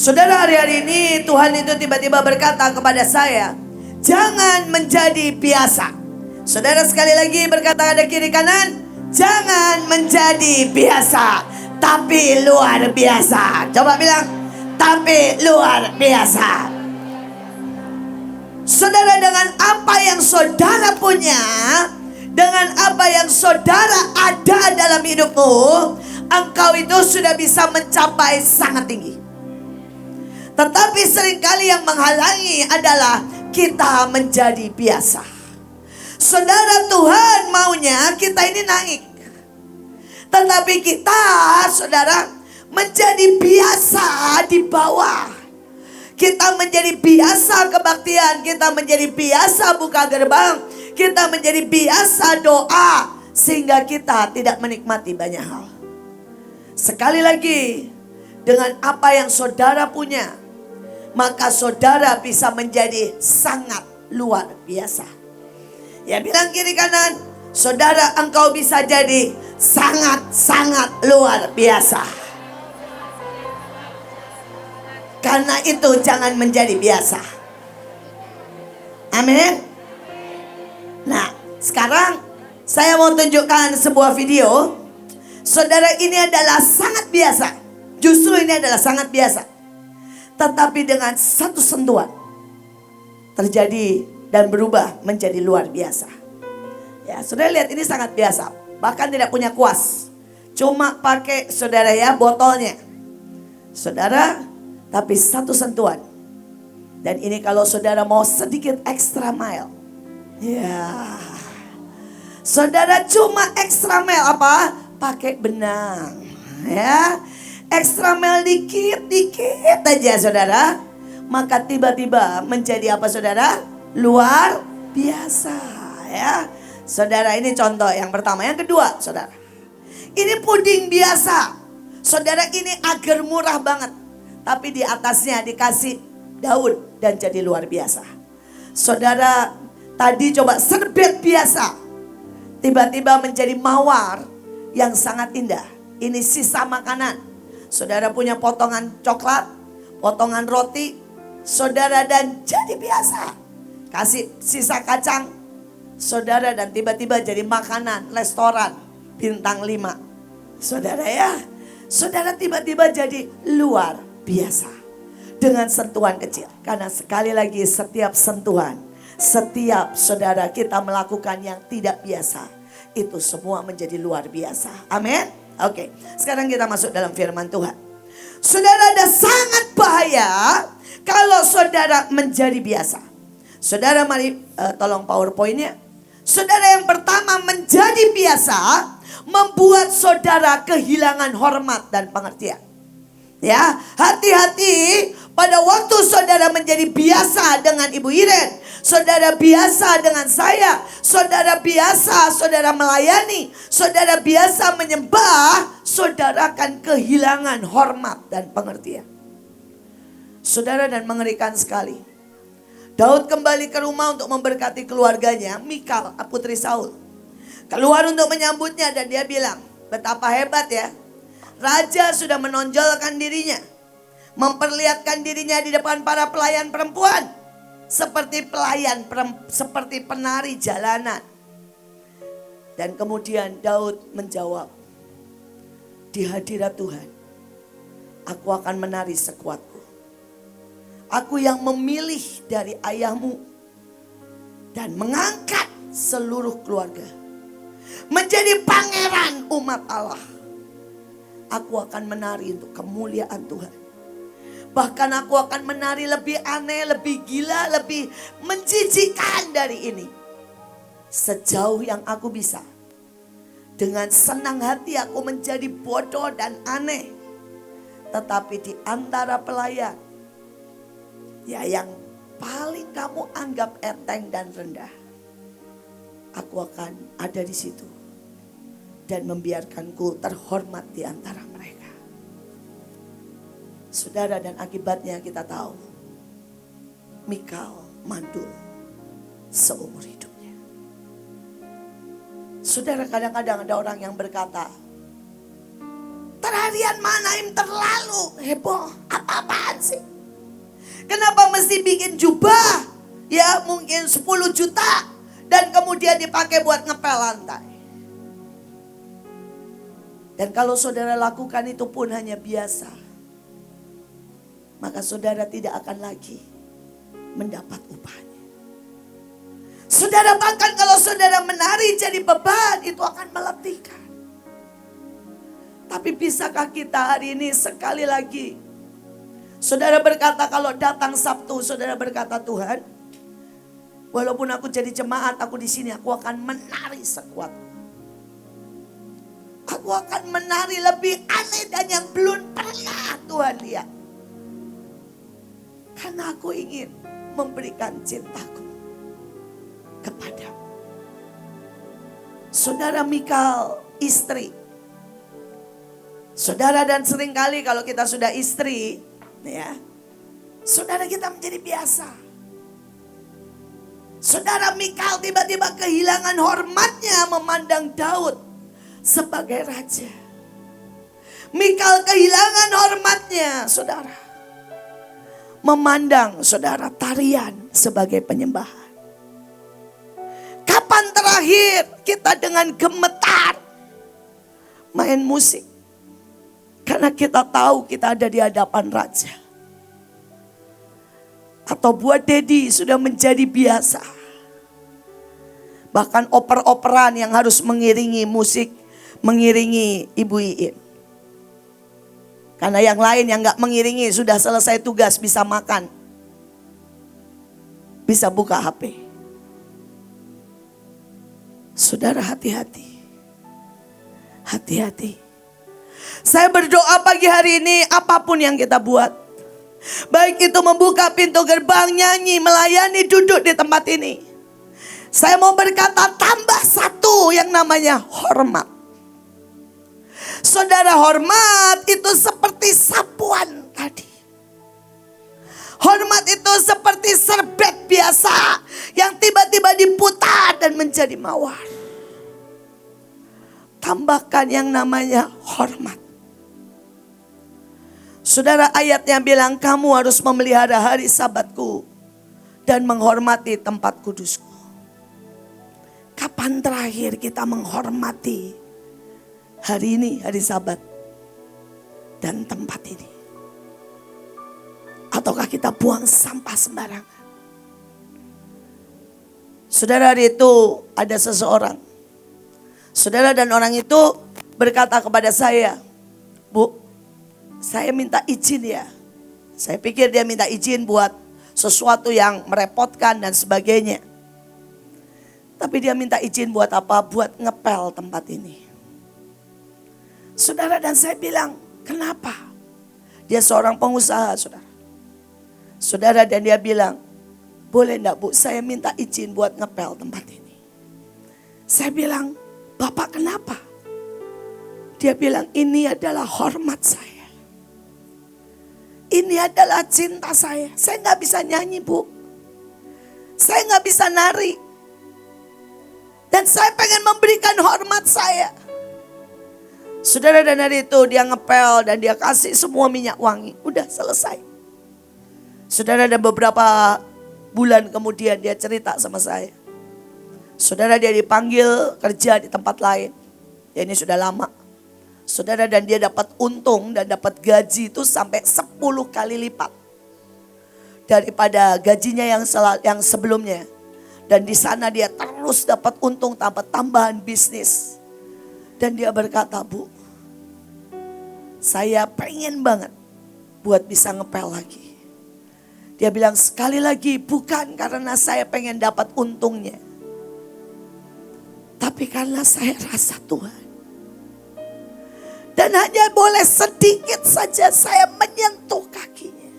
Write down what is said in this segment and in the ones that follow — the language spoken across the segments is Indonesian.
Saudara, hari-hari ini Tuhan itu tiba-tiba berkata kepada saya, jangan menjadi biasa. Saudara, sekali lagi berkata ada kiri kanan, jangan menjadi biasa, tapi luar biasa. Coba bilang, tapi luar biasa. Saudara, dengan apa yang saudara punya, dengan apa yang saudara ada dalam hidupmu, engkau itu sudah bisa mencapai sangat tinggi. Tetapi seringkali yang menghalangi adalah kita menjadi biasa. Saudara, Tuhan maunya kita ini naik. Tetapi kita, saudara, menjadi biasa di bawah. Kita menjadi biasa kebaktian, kita menjadi biasa buka gerbang, kita menjadi biasa doa, sehingga kita tidak menikmati banyak hal. Sekali lagi, dengan apa yang saudara punya, maka saudara bisa menjadi sangat luar biasa. Ya, bilang kiri kanan, saudara, engkau bisa jadi sangat-sangat luar biasa. Karena itu jangan menjadi biasa. Amin. Nah, sekarang saya mau tunjukkan sebuah video. Saudara, ini adalah sangat biasa. Justru ini adalah sangat biasa. Tetapi dengan satu sentuhan terjadi dan berubah menjadi luar biasa. Ya, saudara lihat, ini sangat biasa. Bahkan tidak punya kuas. Cuma pakai, saudara ya, botolnya. Saudara, tapi satu sentuhan. Dan ini kalau saudara mau sedikit extra mile. Ya. Saudara cuma extra mile apa? Pakai benang. Ya. Extra mile dikit-dikit aja saudara. Maka tiba-tiba menjadi apa saudara? Luar biasa. Ya. Saudara, ini contoh yang pertama. Yang kedua saudara. Ini puding biasa. Saudara, ini agar murah banget. Tapi di atasnya dikasih daun dan jadi luar biasa. Saudara, tadi coba serbet biasa. Tiba-tiba menjadi mawar yang sangat indah. Ini sisa makanan. Saudara punya potongan coklat, potongan roti. Saudara, dan jadi biasa. Kasih sisa kacang. Saudara, dan tiba-tiba jadi makanan restoran bintang 5. Saudara ya. Saudara, tiba-tiba jadi luar biasa dengan sentuhan kecil. Karena sekali lagi setiap sentuhan, setiap saudara kita melakukan yang tidak biasa, itu semua menjadi luar biasa. Amin. Oke, sekarang kita masuk dalam firman Tuhan. Saudara, ada sangat bahaya kalau saudara menjadi biasa. Saudara, mari tolong PowerPoint-nya. Saudara, yang pertama, menjadi biasa membuat saudara kehilangan hormat dan pengertian. Ya, hati-hati pada waktu saudara menjadi biasa dengan Ibu Iren, saudara biasa dengan saya, saudara biasa saudara melayani, saudara biasa menyembah, saudara akan kehilangan hormat dan pengertian. Saudara, dan mengerikan sekali. Daud kembali ke rumah untuk memberkati keluarganya. Mikal, putri Saul, keluar untuk menyambutnya dan dia bilang, betapa hebat ya. Raja sudah menonjolkan dirinya, memperlihatkan dirinya di depan para pelayan perempuan, seperti seperti penari jalanan. Dan kemudian Daud menjawab, di hadirat Tuhan, aku akan menari sekuatku. Aku yang memilih dari ayahmu dan mengangkat seluruh keluarga menjadi pangeran umat Allah. Aku akan menari untuk kemuliaan Tuhan. Bahkan aku akan menari lebih aneh, lebih gila, lebih menjijikkan dari ini. Sejauh yang aku bisa. Dengan senang hati aku menjadi bodoh dan aneh. Tetapi di antara pelayan, ya, yang paling kamu anggap enteng dan rendah, aku akan ada di situ. Dan membiarkanku terhormat di antara mereka. Saudara, dan akibatnya kita tahu. Mikal mandul seumur hidupnya. Saudara, kadang-kadang ada orang yang berkata, tarian Manaim terlalu heboh. Apa Apa-apaan sih? Kenapa mesti bikin jubah? Ya mungkin 10 juta. Dan kemudian dipakai buat ngepel lantai. Dan kalau saudara lakukan itu pun hanya biasa, maka saudara tidak akan lagi mendapat upahnya. Saudara, bahkan kalau saudara menari jadi beban, itu akan meletihkan. Tapi bisakah kita hari ini sekali lagi, saudara berkata kalau datang Sabtu, saudara berkata, Tuhan, walaupun aku jadi jemaat, aku di sini, aku akan menari sekuat. Aku akan menari lebih aneh dan yang belum pernah Tuhan lihat. Karena aku ingin memberikan cintaku kepadamu. Saudara Mikal, istri. Saudara, dan seringkali kalau kita sudah istri, ya, saudara, kita menjadi biasa. Saudara Mikal tiba-tiba kehilangan hormatnya memandang Daud sebagai raja. Mikal kehilangan hormatnya, saudara, memandang saudara tarian sebagai penyembahan. Kapan terakhir kita dengan gemetar main musik? Karena kita tahu kita ada di hadapan raja. Atau buat Dedi sudah menjadi biasa. Bahkan oper-operan yang harus mengiringi musik, mengiringi Ibu Iin. Karena yang lain yang gak mengiringi sudah selesai tugas, bisa makan, bisa buka HP. Saudara, hati-hati. Hati-hati. Saya berdoa pagi hari ini, apapun yang kita buat, baik itu membuka pintu gerbang, nyanyi, melayani, duduk di tempat ini, saya mau berkata tambah satu yang namanya hormat. Saudara, hormat itu seperti sapuan tadi. Hormat itu seperti serbet biasa yang tiba-tiba diputar dan menjadi mawar. Tambahkan yang namanya hormat. Saudara, ayatnya bilang kamu harus memelihara hari Sabatku dan menghormati tempat kudusku. Kapan terakhir kita menghormati hari ini, hari Sabat, dan tempat ini? Ataukah kita buang sampah sembarangan? Saudara, hari itu ada seseorang. Saudara, dan orang itu berkata kepada saya, Bu, saya minta izin ya. Saya pikir dia minta izin buat sesuatu yang merepotkan dan sebagainya. Tapi dia minta izin buat apa? Buat ngepel tempat ini. Saudara, dan saya bilang, kenapa? Dia seorang pengusaha, saudara. Saudara, dan dia bilang, boleh enggak Bu, saya minta izin buat ngepel tempat ini. Saya bilang, Bapak kenapa? Dia bilang, ini adalah hormat saya. Ini adalah cinta saya. Saya gak bisa nyanyi, Bu. Saya gak bisa nari. Dan saya pengen memberikan hormat saya. Saudara, dan hari itu dia ngepel dan dia kasih semua minyak wangi. Udah selesai. Saudara, dan beberapa bulan kemudian dia cerita sama saya. Saudara, dia dipanggil kerja di tempat lain. Ya, ini sudah lama. Saudara, dan dia dapat untung dan dapat gaji itu sampai 10 kali lipat daripada gajinya yang sebelumnya. Dan di sana dia terus dapat untung, dapat tambahan bisnis. Dan dia berkata, Bu, saya pengen banget buat bisa ngepel lagi. Dia bilang, sekali lagi bukan karena saya pengen dapat untungnya, tapi karena saya rasa Tuhan. Dan hanya boleh sedikit saja saya menyentuh kakinya.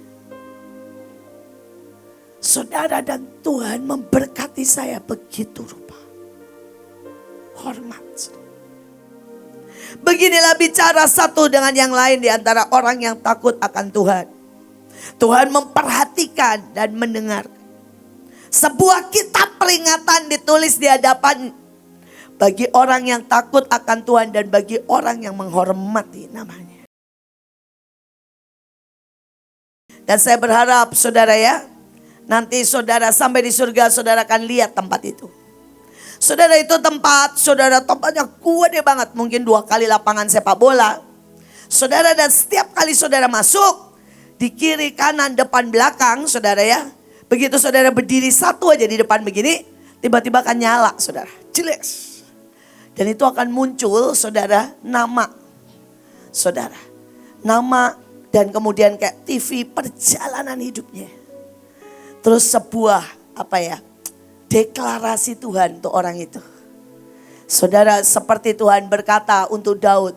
Saudara, dan Tuhan memberkati saya begitu rupa. Hormat. Beginilah bicara satu dengan yang lain di antara orang yang takut akan Tuhan. Tuhan memperhatikan dan mendengar. Sebuah kitab peringatan ditulis di hadapan bagi orang yang takut akan Tuhan dan bagi orang yang menghormati namanya. Dan saya berharap saudara ya, nanti saudara sampai di surga saudara akan lihat tempat itu. Saudara, itu tempat, saudara, tempatnya gede banget. Mungkin 2 kali lapangan sepak bola. Saudara, dan setiap kali saudara masuk, di kiri, kanan, depan, belakang, saudara ya. Begitu saudara berdiri satu aja di depan begini, tiba-tiba akan nyala, saudara. Jelas. Dan itu akan muncul, saudara, nama. Saudara, nama dan kemudian kayak TV perjalanan hidupnya. Terus sebuah, deklarasi Tuhan untuk orang itu. Saudara, seperti Tuhan berkata untuk Daud,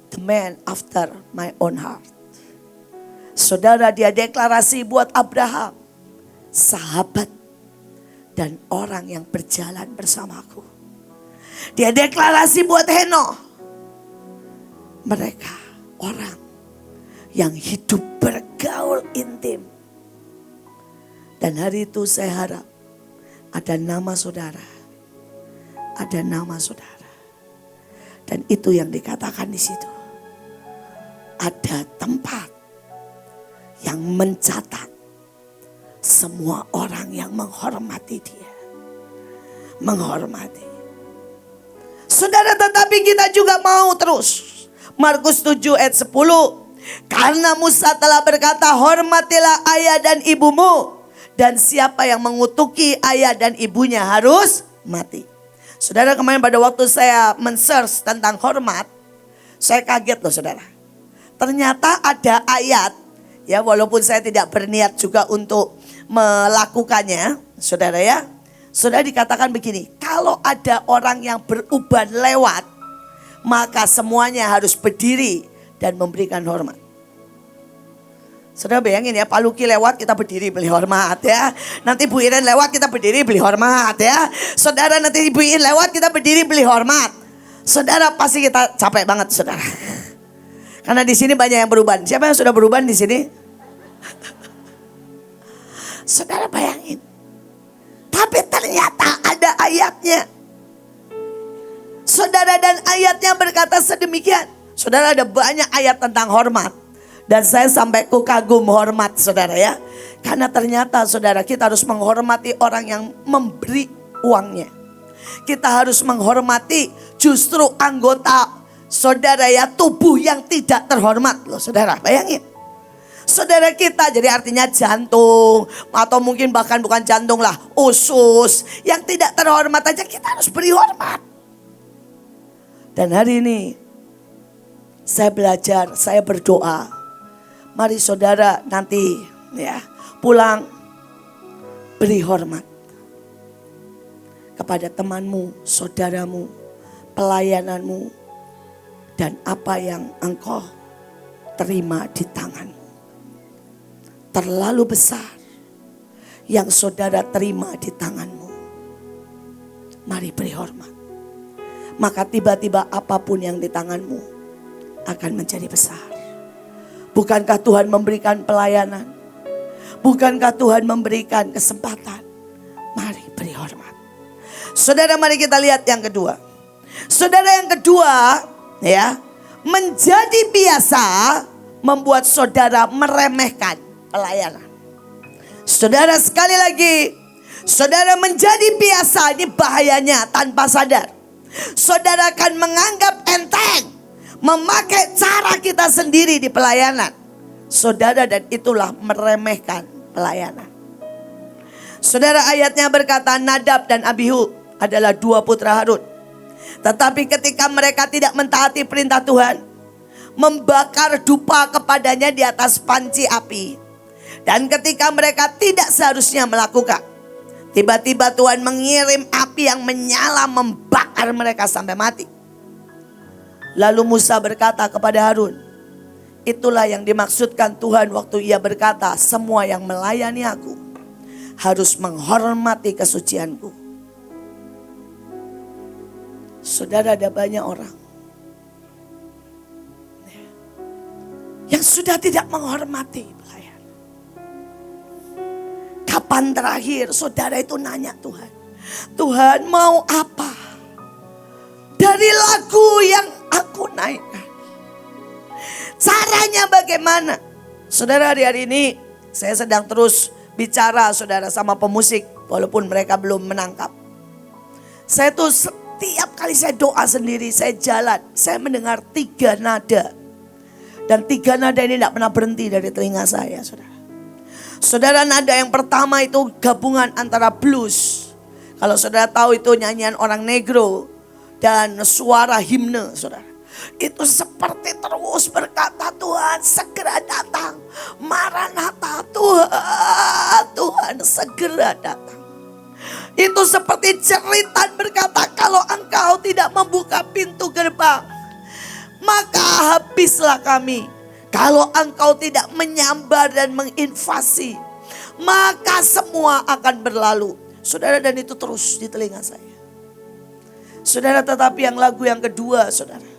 the man after my own heart. Saudara, dia deklarasi buat Abraham, sahabat dan orang yang berjalan bersamaku. Dia deklarasi buat Henokh, mereka orang yang hidup bergaul intim. Dan hari itu saya harap ada nama saudara. Ada nama saudara. Dan itu yang dikatakan di situ. Ada tempat yang mencatat semua orang yang menghormati dia. Menghormati. Saudara, tetapi kita juga mau terus. Markus 7 ayat 10. Karena Musa telah berkata, hormatilah ayah dan ibumu. Dan siapa yang mengutuki ayah dan ibunya harus mati. Saudara, kemarin pada waktu saya men-search tentang hormat, saya kaget loh saudara. Ternyata ada ayat, ya walaupun saya tidak berniat juga untuk melakukannya, saudara ya. Saudara, dikatakan begini, kalau ada orang yang beruban lewat, maka semuanya harus berdiri dan memberikan hormat. Saudara bayangin ya, Pak Luki lewat kita berdiri beli hormat ya. Nanti Bu Iren lewat kita berdiri beli hormat ya. Saudara, nanti Ibu Iren lewat kita berdiri beli hormat. Saudara, pasti kita capek banget saudara. Karena di sini banyak yang beruban. Siapa yang sudah beruban di sini? Saudara bayangin. Tapi ternyata ada ayatnya. Saudara, dan ayatnya berkata sedemikian. Saudara, ada banyak ayat tentang hormat. Dan saya sampai kagum hormat saudara ya. Karena ternyata saudara, kita harus menghormati orang yang memberi uangnya. Kita harus menghormati justru anggota saudara ya, tubuh yang tidak terhormat loh saudara. Bayangin. Saudara kita, jadi artinya jantung atau mungkin bahkan bukan jantung lah, usus yang tidak terhormat aja kita harus beri hormat. Dan hari ini saya belajar, saya berdoa. Mari saudara nanti ya pulang beri hormat kepada temanmu, saudaramu, pelayananmu, dan apa yang engkau terima di tanganmu. Terlalu besar yang saudara terima di tanganmu. Mari beri hormat. Maka tiba-tiba apapun yang di tanganmu akan menjadi besar. Bukankah Tuhan memberikan pelayanan? Bukankah Tuhan memberikan kesempatan? Mari beri hormat. Saudara, mari kita lihat yang kedua. Saudara, yang kedua ya, menjadi biasa membuat saudara meremehkan pelayanan. Saudara, sekali lagi, saudara menjadi biasa, ini bahayanya tanpa sadar. Saudara akan menganggap enteng memakai cara kita sendiri di pelayanan. Saudara, dan itulah meremehkan pelayanan. Saudara, ayatnya berkata Nadab dan Abihu adalah 2 putra Harun. Tetapi ketika mereka tidak mentaati perintah Tuhan, membakar dupa kepadanya di atas panci api. Dan ketika mereka tidak seharusnya melakukan, tiba-tiba Tuhan mengirim api yang menyala membakar mereka sampai mati. Lalu Musa berkata kepada Harun, itulah yang dimaksudkan Tuhan waktu ia berkata, semua yang melayani aku harus menghormati kesucianku. Saudara, ada banyak orang yang sudah tidak menghormati pelayan. Kapan terakhir saudara itu nanya Tuhan, Tuhan mau apa dari lagu yang aku naikkan? Caranya bagaimana? Saudara, hari ini saya sedang terus bicara saudara sama pemusik. Walaupun mereka belum menangkap. Saya tuh setiap kali saya doa sendiri, saya jalan, saya mendengar 3 nada. Dan 3 nada ini tidak pernah berhenti dari telinga saya, saudara. Saudara, nada yang pertama itu gabungan antara blues. Kalau saudara tahu itu nyanyian orang negro dan suara himne, saudara. Itu seperti terus berkata, Tuhan segera datang. Maranatha, Tuhan, Tuhan segera datang. Itu seperti jeritan berkata, kalau engkau tidak membuka pintu gerbang, maka habislah kami. Kalau engkau tidak menyambar dan menginvasi, maka semua akan berlalu. Saudara, dan itu terus di telinga saya. Saudara, tetapi yang lagu yang kedua, saudara.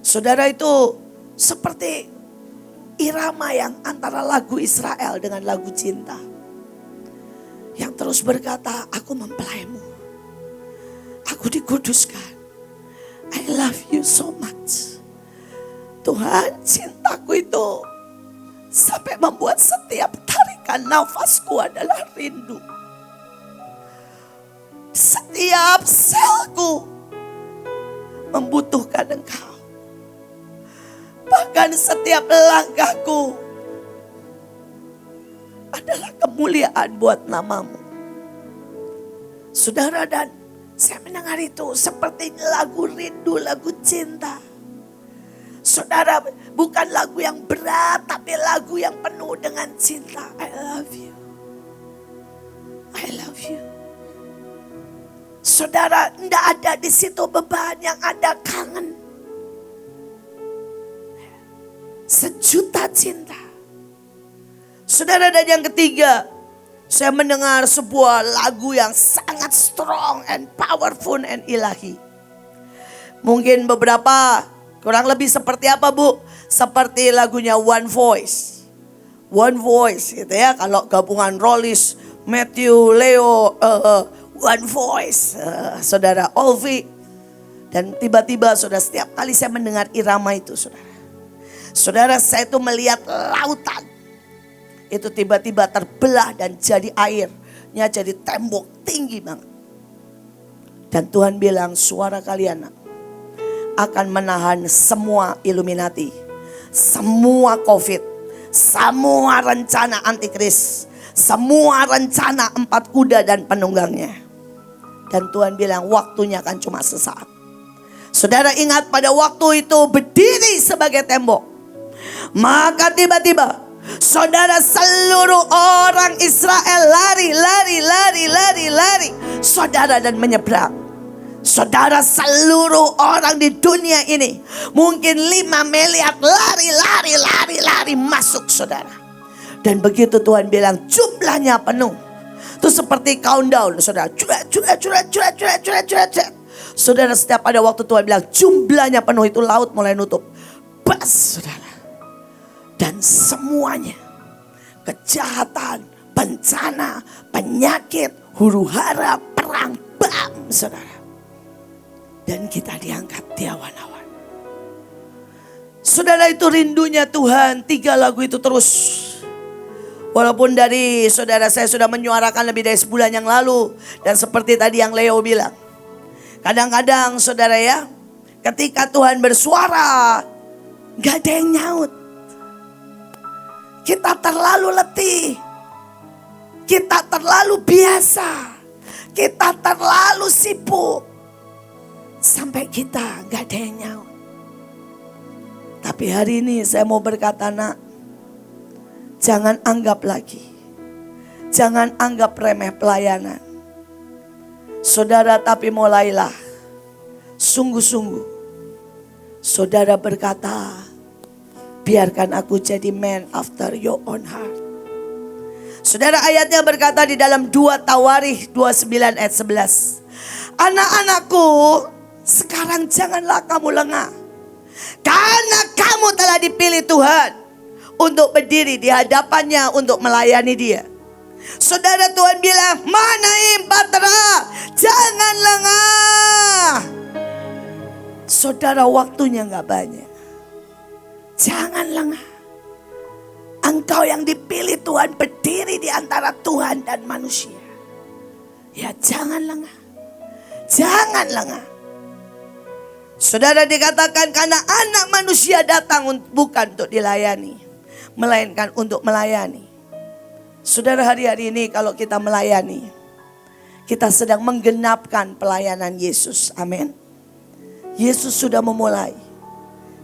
Saudara, itu seperti irama yang antara lagu Israel dengan lagu cinta. Yang terus berkata, aku mempelaimu. Aku dikuduskan. I love you so much. Tuhan, cintaku itu sampai membuat setiap tarikan nafasku adalah rindu. Setiap selku membutuhkan engkau. Bahkan setiap langkahku adalah kemuliaan buat namamu. Saudara, dan saya mendengar itu seperti lagu rindu, lagu cinta. Saudara, bukan lagu yang berat, tapi lagu yang penuh dengan cinta. I love you. I love you. Saudara, tidak ada di situ beban, yang ada kangen. Sejuta cinta. Saudara, dan yang ketiga, saya mendengar sebuah lagu yang sangat strong and powerful and ilahi. Mungkin beberapa kurang lebih seperti apa, Bu? Seperti lagunya One Voice. One Voice gitu ya. Kalau gabungan Rollis, Matthew, Leo, One Voice. Saudara, Olvi. Dan tiba-tiba saudara, setiap kali saya mendengar irama itu, saudara. Saudara, saya itu melihat lautan. Itu tiba-tiba terbelah dan jadi airnya jadi tembok tinggi banget. Dan Tuhan bilang, suara kalian akan menahan semua Illuminati, semua COVID, semua rencana antikris, semua rencana 4 kuda dan penunggangnya. Dan Tuhan bilang waktunya akan cuma sesaat. Saudara, ingat pada waktu itu berdiri sebagai tembok. Maka tiba-tiba saudara, seluruh orang Israel lari. Saudara, dan menyeberang. Saudara, seluruh orang di dunia ini mungkin 5 miliar lari masuk, saudara. Dan begitu Tuhan bilang jumlahnya penuh. Itu seperti countdown, saudara. Saudara, setiap ada waktu Tuhan bilang jumlahnya penuh, itu laut mulai nutup. Bas, saudara. Dan semuanya, kejahatan, bencana, penyakit, huru hara, perang, bam, saudara. Dan kita diangkat di awan-awan. Saudara, itu rindunya Tuhan. 3 lagu itu terus. Walaupun dari saudara, saya sudah menyuarakan lebih dari sebulan yang lalu. Dan seperti tadi yang Leo bilang. Kadang-kadang saudara ya, ketika Tuhan bersuara, gak ada yang nyaut. Kita terlalu letih. Kita terlalu biasa. Kita terlalu sibuk. Sampai kita gak ada yang nyaut. Tapi hari ini saya mau berkata, nak, jangan anggap lagi. Jangan anggap remeh pelayanan. Saudara, tapi mulailah. Sungguh-sungguh. Saudara berkata, biarkan aku jadi man after your own heart. Saudara, ayatnya berkata di dalam 2 Tawarikh 29 ayat 11. Anak-anakku, sekarang janganlah kamu lengah. Karena kamu telah dipilih Tuhan untuk berdiri di hadapannya untuk melayani Dia. Saudara, Tuhan bilang, Manaim Patra, jangan lengah. Saudara, waktunya gak banyak. Jangan lengah. Engkau yang dipilih Tuhan berdiri di antara Tuhan dan manusia. Ya jangan lengah. Jangan lengah. Saudara, dikatakan karena anak manusia datang bukan untuk dilayani, melainkan untuk melayani. Saudara, hari-hari ini kalau kita melayani, kita sedang menggenapkan pelayanan Yesus. Amin. Yesus sudah memulai.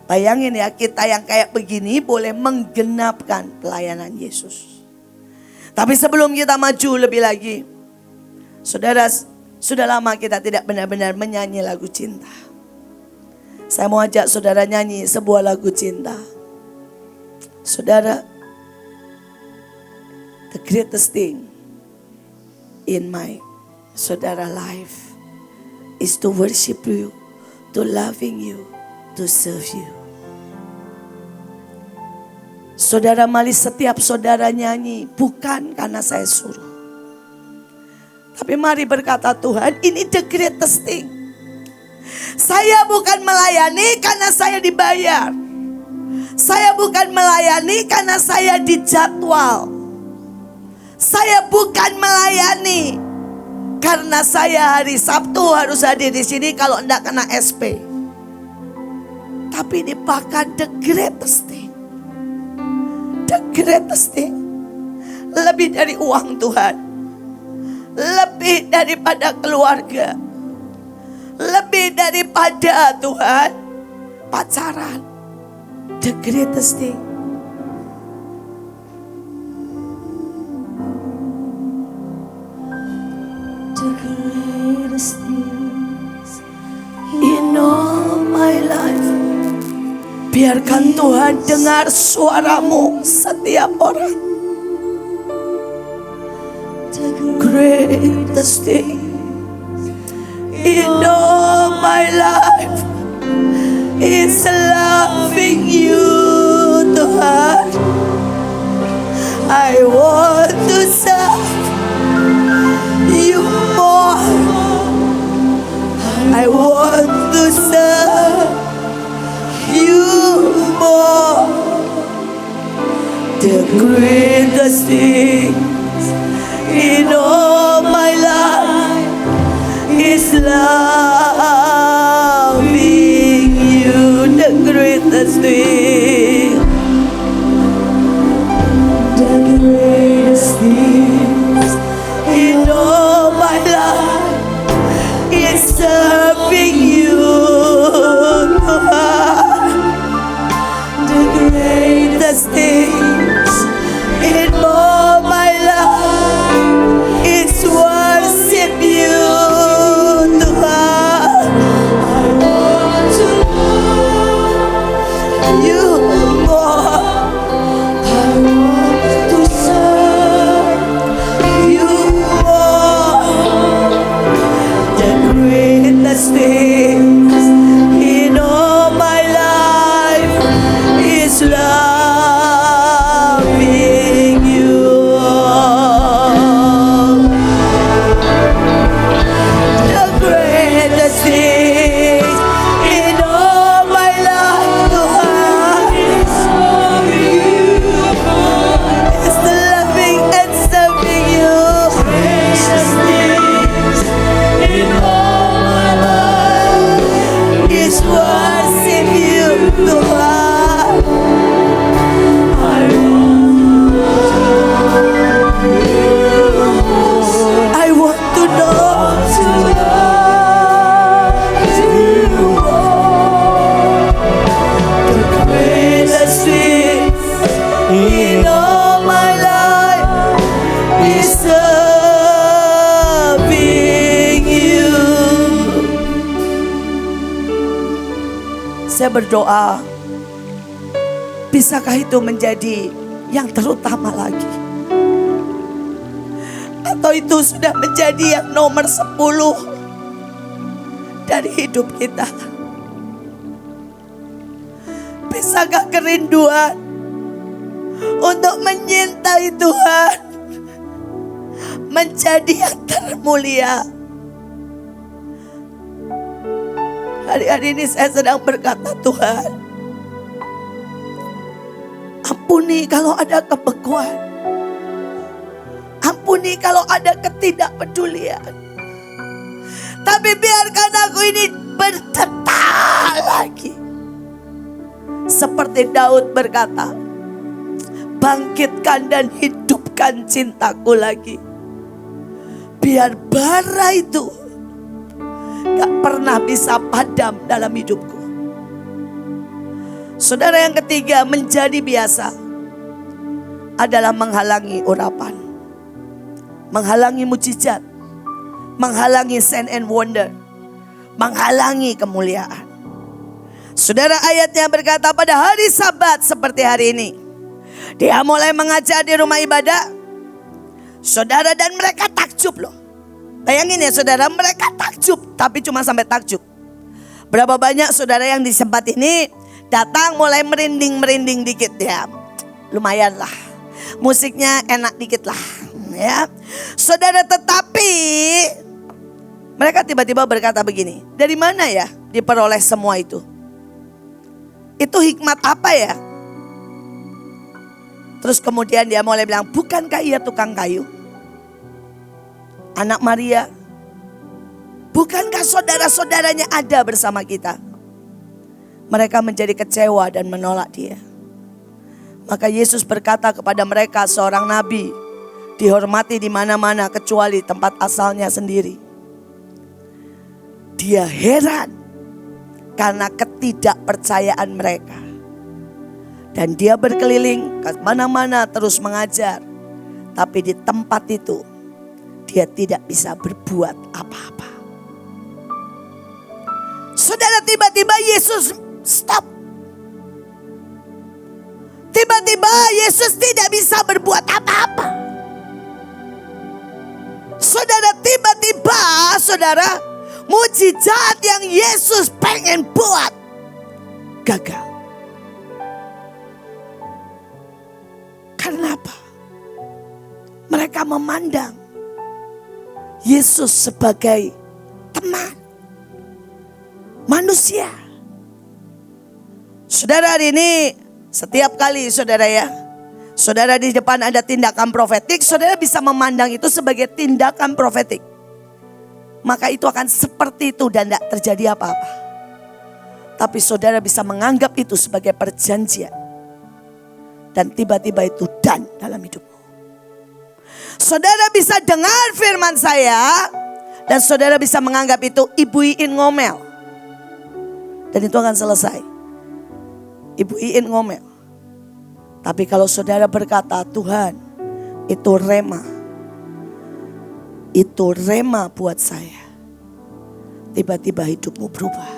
Bayangin ya, kita yang kayak begini boleh menggenapkan pelayanan Yesus. Tapi sebelum kita maju lebih lagi, saudara, sudah lama kita tidak benar-benar menyanyi lagu cinta. Saya mau ajak saudara nyanyi sebuah lagu cinta. Saudara, the greatest thing in my saudara life is to worship you, to loving you, to serve you. Saudara, mari setiap saudara nyanyi bukan karena saya suruh, tapi mari berkata, Tuhan, ini the greatest thing. Saya bukan melayani karena saya dibayar. Saya bukan melayani karena saya dijadwal. Saya bukan melayani karena saya hari Sabtu harus hadir di sini kalau enggak kena SP. Tapi ini bahkan the greatest thing. The greatest thing. Lebih dari uang Tuhan. Lebih daripada keluarga. Lebih daripada Tuhan pacaran. The greatest thing. The greatest things in all my life. Biarkan Tuhan dengar suaramu setiap orang. The greatest thing in all my life is loving you, Tuhan. I want to serve you more. I want to serve you more. The greatest things in all my life is loving you. The greatest thing. The greatest things in all my life is serving you. The greatest things in all my life is worship you. Things in all my life is loving you. The greatest thing in all my life, Tuhan, is loving and serving you. Precious things in all is worship you, Tuhan. I want to know you. The greatest thing in all my life is serving you. Saya berdoa, bisakah itu menjadi yang terutama lagi? Atau itu sudah menjadi yang nomor 10 dari hidup kita? Bisakah kerinduan untuk menyintai Tuhan menjadi yang termulia? Hari-hari ini saya sedang berkata, Tuhan, Ampuni kalau ada kebekuan. Ampuni kalau ada ketidakpedulian. Tapi biarkan aku ini berdetak lagi. Seperti Daud berkata, bangkitkan dan hidupkan cintaku lagi. Biar bara itu gak pernah bisa padam dalam hidupku. Saudara, yang ketiga, menjadi biasa adalah menghalangi urapan, menghalangi mujizat, menghalangi sign and wonder, menghalangi kemuliaan. Saudara, ayatnya berkata pada hari Sabat seperti hari ini, dia mulai mengajar di rumah ibadah. Saudara, dan mereka takjub loh. Bayangin ya saudara, mereka takjub, tapi cuma sampai takjub. Berapa banyak saudara yang di tempat ini datang mulai merinding-merinding dikit ya. Lumayan lah, musiknya enak dikit lah ya. Saudara, tetapi mereka tiba-tiba berkata begini, dari mana ya diperoleh semua itu? Itu hikmat apa ya? Terus kemudian dia mulai bilang, bukankah ia tukang kayu? Anak Maria, bukankah saudara-saudaranya ada bersama kita? Mereka menjadi kecewa dan menolak dia. Maka Yesus berkata kepada mereka, seorang nabi dihormati di mana-mana kecuali tempat asalnya sendiri. Dia heran karena ketidakpercayaan mereka. Dan dia berkeliling ke mana-mana terus mengajar. Tapi di tempat itu dia tidak bisa berbuat apa-apa. Saudara, tiba-tiba Yesus stop. Tiba-tiba Yesus tidak bisa berbuat apa-apa. Saudara, tiba-tiba saudara, mujizat yang Yesus pengen buat gagal. Karena apa? Mereka memandang Yesus sebagai teman manusia. Saudara, hari ini setiap kali saudara ya, saudara di depan ada tindakan profetik, saudara bisa memandang itu sebagai tindakan profetik. Maka itu akan seperti itu dan tidak terjadi apa-apa. Tapi saudara bisa menganggap itu sebagai perjanjian. Dan tiba-tiba itu dan dalam hidupmu. Saudara bisa dengar firman saya. Dan saudara bisa menganggap itu Ibu Iin ngomel. Dan itu akan selesai. Ibu Iin ngomel. Tapi kalau saudara berkata, Tuhan itu rema. Itu rema buat saya. Tiba-tiba hidupmu berubah.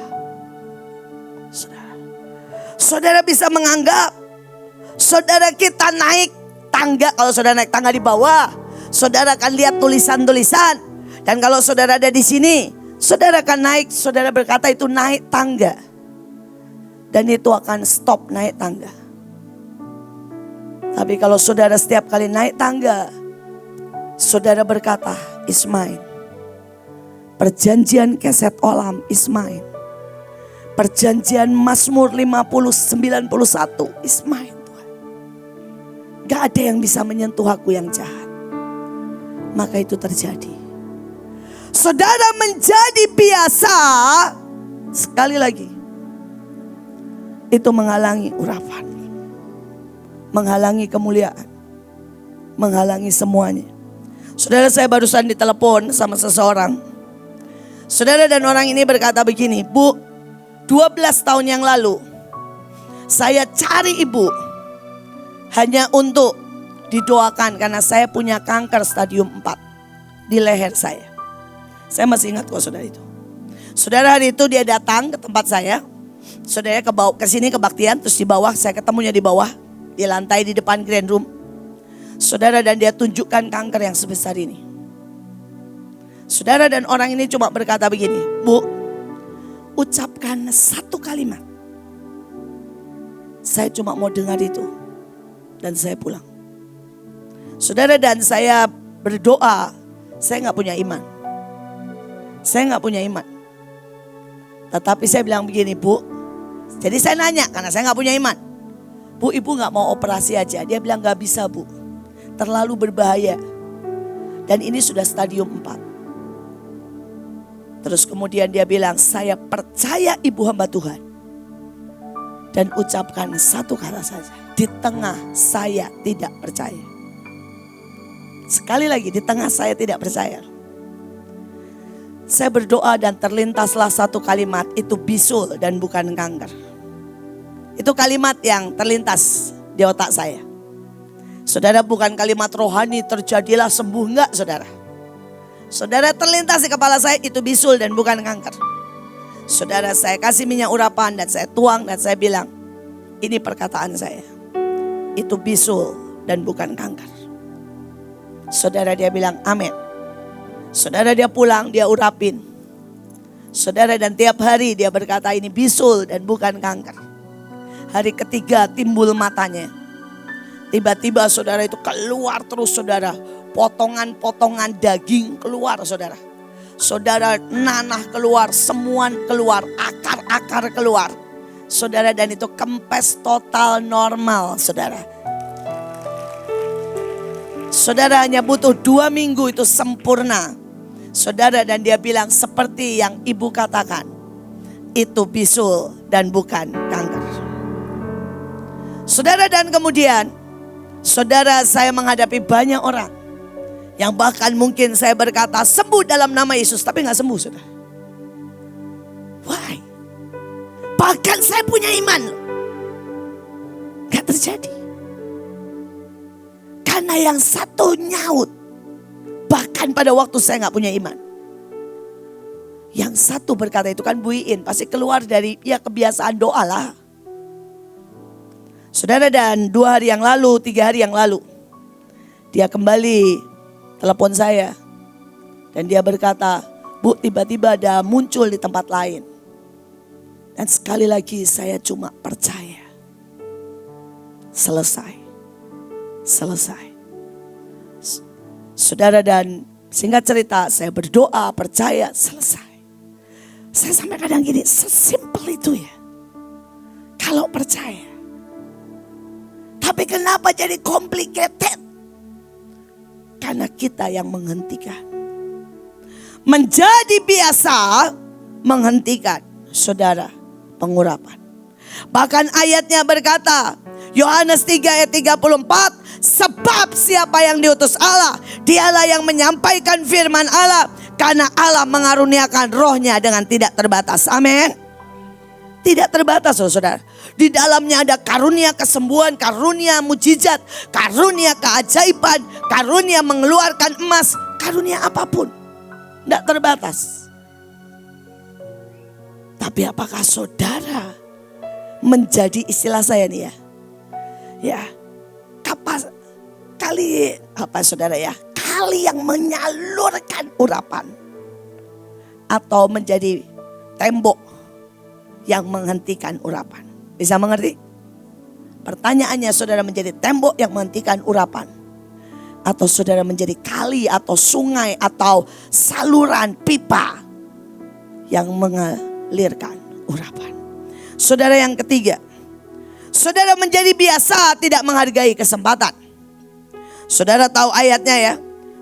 Saudara bisa menganggap saudara kita naik tangga. Kalau saudara naik tangga di bawah, saudara akan lihat tulisan-tulisan. Dan kalau saudara ada di sini, saudara akan naik. Saudara berkata itu naik tangga. Dan itu akan stop naik tangga. Tapi kalau saudara setiap kali naik tangga, saudara berkata, is mine. Perjanjian keset olam is mine. Perjanjian Mazmur 50:91 is mine. Gak ada yang bisa menyentuh aku yang jahat. Maka itu terjadi. Saudara, menjadi biasa, sekali lagi, itu menghalangi urapan, menghalangi kemuliaan, menghalangi semuanya. Saudara, saya barusan ditelepon sama seseorang. Saudara, dan orang ini berkata begini, Bu, 12 tahun yang lalu saya cari ibu hanya untuk didoakan karena saya punya kanker stadium 4 di leher saya. Saya masih ingat kok saudara itu. Saudara, hari itu dia datang ke tempat saya. Saudara ke sini kebaktian, terus di bawah, saya ketemunya di bawah, di lantai di depan grand room. Saudara, dan dia tunjukkan kanker yang sebesar ini. Saudara, dan orang ini cuma berkata begini, Bu, ucapkan satu kalimat. Saya cuma mau dengar itu. Dan saya pulang. Saudara, dan saya berdoa, saya gak punya iman. Saya gak punya iman. Tetapi saya bilang begini, Bu. Jadi saya nanya karena saya gak punya iman. Bu, ibu gak mau operasi aja? Dia bilang gak bisa bu, terlalu berbahaya. Dan ini sudah stadium 4. Terus kemudian dia bilang, saya percaya ibu hamba Tuhan. Dan ucapkan satu kata saja, di tengah saya tidak percaya. Sekali lagi, di tengah saya tidak percaya. Saya berdoa dan terlintaslah satu kalimat, itu bisul dan bukan kanker. Itu kalimat yang terlintas di otak saya. Saudara, bukan kalimat rohani terjadilah sembuh, enggak saudara. Saudara, terlintas di kepala saya, itu bisul dan bukan kanker. Saudara, saya kasih minyak urapan dan saya tuang dan saya bilang, ini perkataan saya, itu bisul dan bukan kanker. Saudara, dia bilang amin. Saudara, dia pulang, dia urapin. Saudara, dan tiap hari dia berkata ini bisul dan bukan kanker. Hari ketiga timbul matanya. Tiba-tiba saudara itu keluar terus saudara. Potongan-potongan daging keluar saudara. Saudara, nanah keluar, semuan keluar, akar-akar keluar. Saudara, dan itu kempes total normal saudara. Saudara, hanya butuh 2 minggu itu sempurna. Saudara, dan dia bilang seperti yang ibu katakan, itu bisul dan bukan kanker. Saudara, dan kemudian saudara, saya menghadapi banyak orang yang bahkan mungkin saya berkata sembuh dalam nama Yesus, tapi gak sembuh saudara. Why? Bahkan saya punya iman loh, gak terjadi. Karena yang satu nyaut, bahkan pada waktu saya gak punya iman. Yang satu berkata, itu kan Bu Iin, pasti keluar dari ya kebiasaan doa lah. Saudara, dan 2 hari yang lalu, 3 hari yang lalu, dia kembali telepon saya. Dan dia berkata, Bu, tiba-tiba ada muncul di tempat lain. Dan sekali lagi saya cuma percaya. Selesai. Saudara, dan singkat cerita, saya berdoa, percaya, selesai. Saya sampai kadang gini, sesimpel itu ya. Kalau percaya. Tapi kenapa jadi complicated? Karena kita yang menghentikan. Menjadi biasa menghentikan, saudara, pengurapan. Bahkan ayatnya berkata, Yohanes 3 ayat 34, sebab siapa yang diutus Allah, dialah yang menyampaikan firman Allah, karena Allah mengaruniakan rohnya dengan tidak terbatas. Amin. Tidak terbatas saudara. Di dalamnya ada karunia kesembuhan, karunia mujizat, karunia keajaiban, karunia mengeluarkan emas, karunia apapun. Tidak terbatas. Tapi apakah saudara menjadi, istilah saya nih ya. Ya, kali yang menyalurkan urapan. Atau menjadi tembok yang menghentikan urapan. Bisa mengerti? Pertanyaannya, saudara menjadi tembok yang menghentikan urapan, atau saudara menjadi kali atau sungai atau saluran pipa yang mengalirkan urapan. Saudara, yang ketiga, saudara menjadi biasa tidak menghargai kesempatan. Saudara tahu ayatnya ya.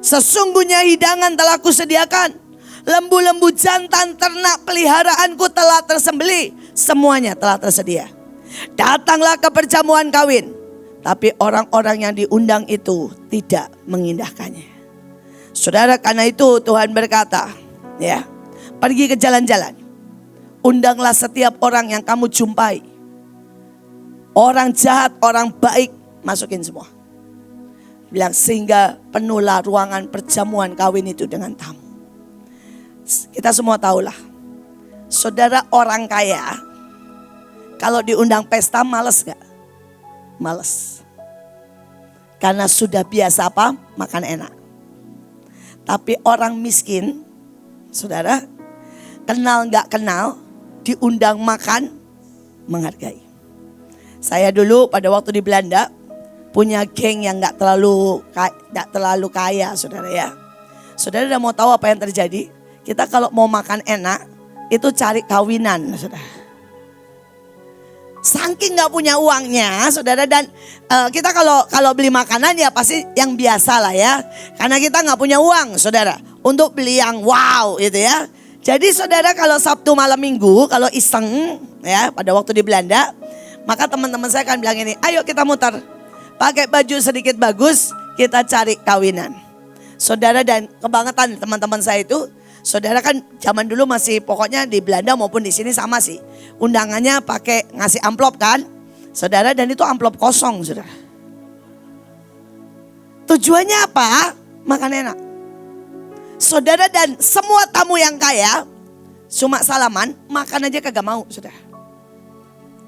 Sesungguhnya hidangan telah kusediakan, lembu-lembu jantan ternak peliharaanku telah tersembelih, semuanya telah tersedia. Datanglah ke perjamuan kawin, tapi orang-orang yang diundang itu tidak mengindahkannya. Saudara, karena itu Tuhan berkata, ya, pergi ke jalan-jalan, undanglah setiap orang yang kamu jumpai. Orang jahat, orang baik, masukin semua. Bilang, sehingga penuhlah ruangan perjamuan kawin itu dengan tamu. Kita semua tahulah, saudara, orang kaya kalau diundang pesta males gak? Males. Karena sudah biasa apa? Makan enak. Tapi orang miskin, saudara, kenal gak kenal, diundang makan, menghargai. Saya dulu pada waktu di Belanda punya geng yang gak terlalu kaya, saudara ya. Saudara udah mau tahu apa yang terjadi? Kita kalau mau makan enak, itu cari kawinan, saudara. Saking nggak punya uangnya, saudara, dan kita kalau beli makanan ya pasti yang biasa lah ya. Karena kita nggak punya uang, saudara, untuk beli yang wow gitu ya. Jadi saudara, kalau Sabtu malam Minggu, kalau iseng ya pada waktu di Belanda, maka teman-teman saya akan bilang ini, ayo kita muter, pakai baju sedikit bagus, kita cari kawinan. Saudara, dan kebangetan teman-teman saya itu, saudara kan zaman dulu masih pokoknya di Belanda maupun di sini sama sih. Undangannya pakai ngasih amplop kan, saudara, dan itu amplop kosong, saudara. Tujuannya apa? Makan enak. Saudara, dan semua tamu yang kaya cuma salaman, makan aja kagak mau, saudara.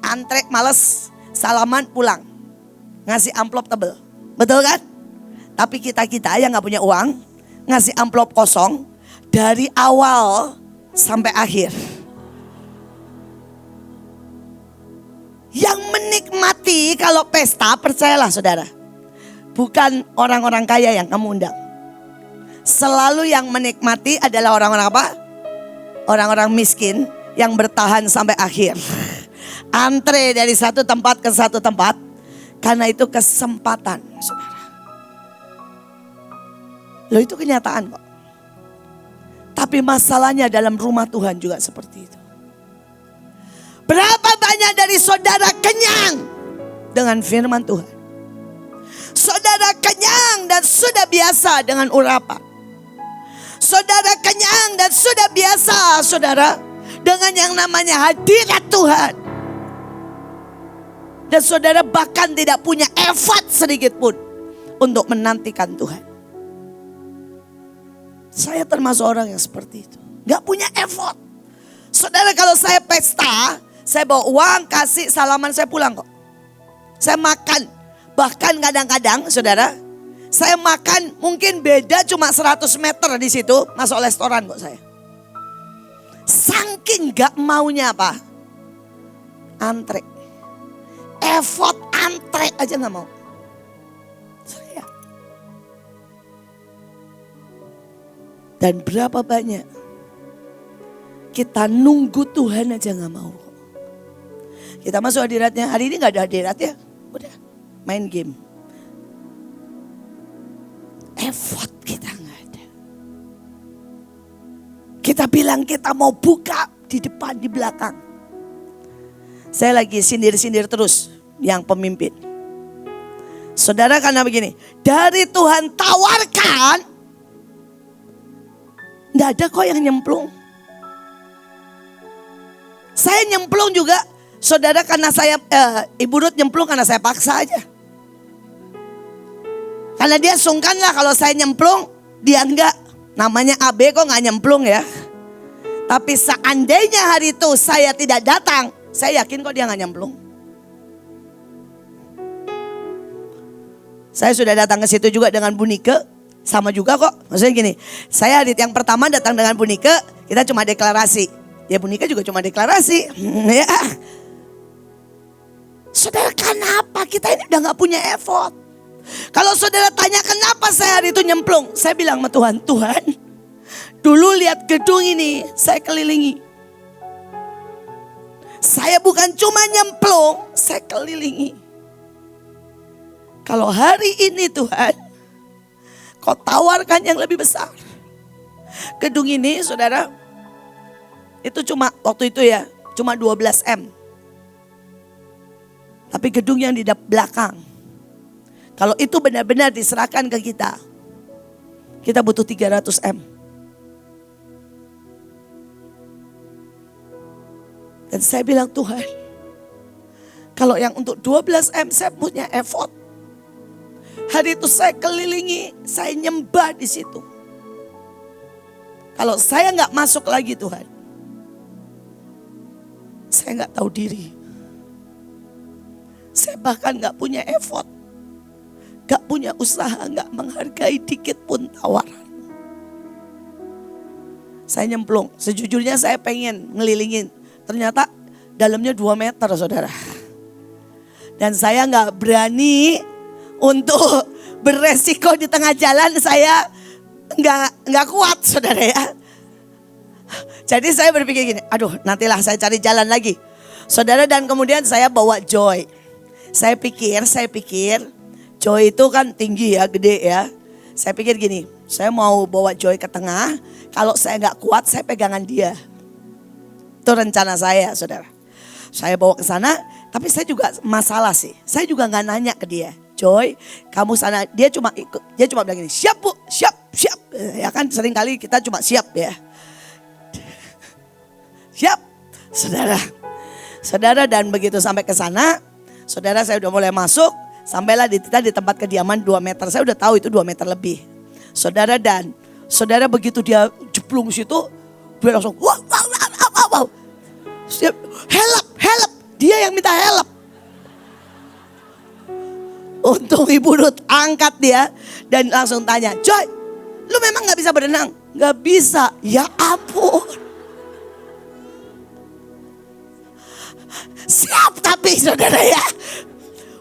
Antre males, salaman pulang. Ngasih amplop tebel. Betul kan? Tapi kita yang gak punya uang, ngasih amplop kosong dari awal sampai akhir. Yang menikmati kalau pesta, percayalah saudara, bukan orang-orang kaya yang kamu undang. Selalu yang menikmati adalah orang-orang apa? Orang-orang miskin yang bertahan sampai akhir. Antre dari satu tempat ke satu tempat. Karena itu kesempatan, saudara. Loh, itu kenyataan kok. Tapi masalahnya dalam rumah Tuhan juga seperti itu. Berapa banyak dari saudara kenyang dengan firman Tuhan. Saudara kenyang dan sudah biasa dengan urapan. Saudara kenyang dan sudah biasa, saudara, dengan yang namanya hadirat Tuhan. Dan saudara bahkan tidak punya effort sedikit pun untuk menantikan Tuhan. Saya termasuk orang yang seperti itu. Gak punya effort. Saudara, kalau saya pesta, saya bawa uang, kasih salaman, saya pulang kok. Saya makan. Bahkan kadang-kadang, saudara, saya makan mungkin beda cuma 100 meter di situ, masuk restoran kok saya. Saking gak maunya apa? Antre. Effort antre aja gak mau. Saya. Dan berapa banyak kita nunggu Tuhan aja gak mau. Kita masuk hadiratnya, hari ini gak ada hadirat ya. Udah, main game. Effort kita gak ada. Kita bilang kita mau buka di depan, di belakang. Saya lagi sindir-sindir terus yang pemimpin. Saudara, karena begini, dari Tuhan tawarkan, gak ada kok yang nyemplung. Saya nyemplung juga, saudara, karena saya, Ibu Ruth nyemplung karena saya paksa aja. Karena dia sungkan lah kalau saya nyemplung, dia enggak. Namanya AB kok gak nyemplung ya. Tapi seandainya hari itu saya tidak datang, saya yakin kok dia gak nyemplung. Saya sudah datang ke situ juga dengan Bu Nike, sama juga kok. Maksudnya gini, saya hari yang pertama datang dengan Bu Nike, kita cuma deklarasi. Ya Bu Nike juga cuma deklarasi. Ya. Saudara, kenapa kita ini udah gak punya effort? Kalau saudara tanya kenapa saya hari itu nyemplung, saya bilang sama Tuhan, Tuhan, dulu lihat gedung ini, saya kelilingi. Saya bukan cuma nyemplung, saya kelilingi. Kalau hari ini Tuhan, kau tawarkan yang lebih besar. Gedung ini saudara, itu cuma waktu itu ya, cuma 12 M. Tapi gedung yang di belakang, kalau itu benar-benar diserahkan ke kita butuh 300 M. Dan saya bilang, Tuhan, kalau yang untuk 12 M saya punya effort. Hari itu saya kelilingi, saya nyembah di situ. Kalau saya nggak masuk lagi Tuhan, saya nggak tahu diri. Saya bahkan nggak punya effort. Gak punya usaha, gak menghargai dikit pun tawaran. Saya nyemplung, sejujurnya saya pengen ngelilingin. Ternyata dalamnya 2 meter saudara. Dan saya gak berani untuk beresiko di tengah jalan, saya gak kuat saudara ya. Jadi saya berpikir gini, aduh nantilah saya cari jalan lagi. Saudara, dan kemudian saya bawa Joy. Saya pikir Joy itu kan tinggi ya, gede ya. Saya pikir gini, saya mau bawa Joy ke tengah. Kalau saya nggak kuat, saya pegangan dia. Itu rencana saya, saudara. Saya bawa ke sana, tapi saya juga masalah sih. Saya juga nggak nanya ke dia, Joy, kamu sana. Dia cuma bilang gini, siap bu, siap. Ya kan sering kali kita cuma siap ya. Siap, saudara, dan begitu sampai ke sana, saudara, saya udah mulai masuk. Sampailah kita di tempat kediaman 2 meter. Saya udah tahu itu 2 meter lebih. Saudara, dan saudara begitu dia jeplung situ, dia langsung wow. Help. Dia yang minta help. Untung Ibu Ruth angkat dia dan langsung tanya, Joy, lu memang gak bisa berenang? Gak bisa. Ya ampun. Siap tapi saudara ya.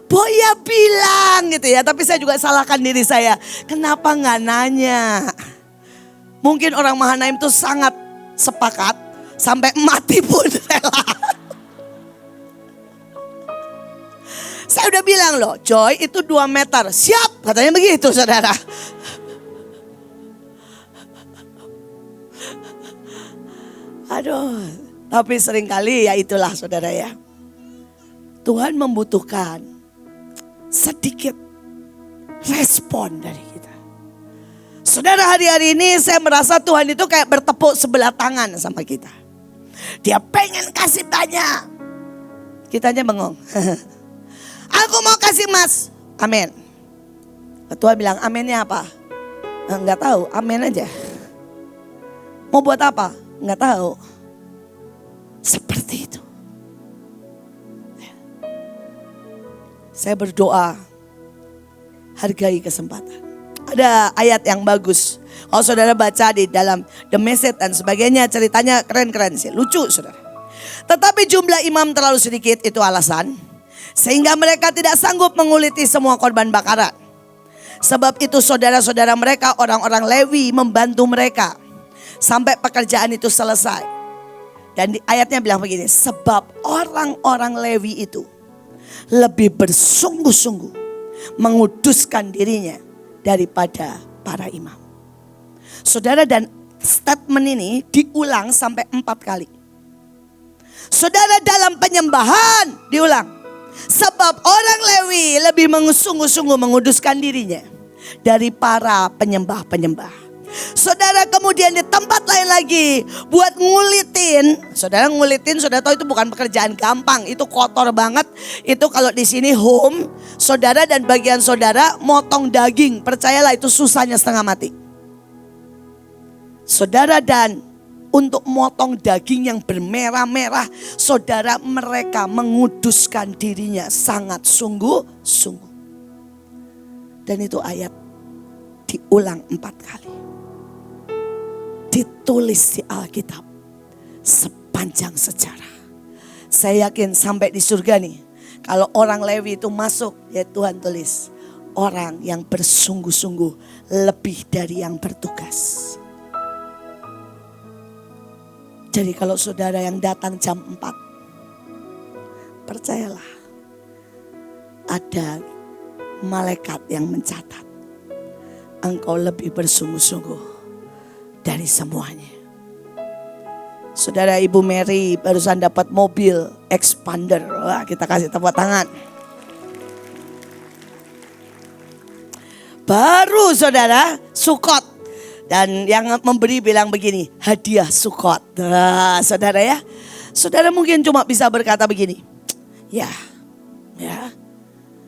Boya bilang gitu ya, tapi saya juga salahkan diri saya. Kenapa gak nanya? Mungkin orang Mahanaim itu sangat sepakat, sampai mati pun rela. Saya udah bilang loh, Joy itu 2 meter, siap, katanya begitu saudara. Aduh, tapi seringkali ya itulah saudara ya. Tuhan membutuhkan sedikit respon dari kita. Saudara, hari-hari ini saya merasa Tuhan itu kayak bertepuk sebelah tangan sama kita. Dia pengen kasih banyak. Kitanya bengong. Aku mau kasih Mas. Amin. Tuhan bilang aminnya apa? Enggak tahu, amin aja. Mau buat apa? Enggak tahu. Seperti itu. Saya berdoa, hargai kesempatan. Ada ayat yang bagus. Kalau saudara baca di dalam The Message dan sebagainya, ceritanya keren-keren sih, lucu saudara. Tetapi jumlah imam terlalu sedikit, itu alasan. Sehingga mereka tidak sanggup menguliti semua korban bakaran. Sebab itu saudara-saudara mereka, orang-orang Lewi, membantu mereka sampai pekerjaan itu selesai. Dan di ayatnya bilang begini, sebab orang-orang Lewi itu lebih bersungguh-sungguh menguduskan dirinya daripada para imam. Saudara, dan statement ini diulang sampai 4 kali. Saudara, dalam penyembahan diulang. Sebab orang Lewi lebih sungguh-sungguh menguduskan dirinya dari para penyembah-penyembah. Saudara, kemudian di tempat lain lagi buat ngulitin. Saudara, saudara tahu itu bukan pekerjaan gampang, itu kotor banget. Itu kalau di sini home, saudara dan bagian saudara motong daging, percayalah itu susahnya setengah mati. Saudara, dan untuk motong daging yang bermerah-merah, saudara, mereka menguduskan dirinya sangat sungguh-sungguh. Dan itu ayat diulang 4 kali. Ditulis di Alkitab sepanjang sejarah. Saya yakin sampai di surga nih, kalau orang Lewi itu masuk, ya Tuhan tulis, orang yang bersungguh-sungguh lebih dari yang bertugas. Jadi kalau saudara yang datang jam 4, percayalah ada malaikat yang mencatat engkau lebih bersungguh-sungguh dari semuanya. Saudara, Ibu Mary barusan dapat mobil expander. Wah, kita kasih tepuk tangan. Baru saudara, Sukot. Dan yang memberi bilang begini, hadiah Sukot. Nah, saudara ya. Saudara mungkin cuma bisa berkata begini. Ya.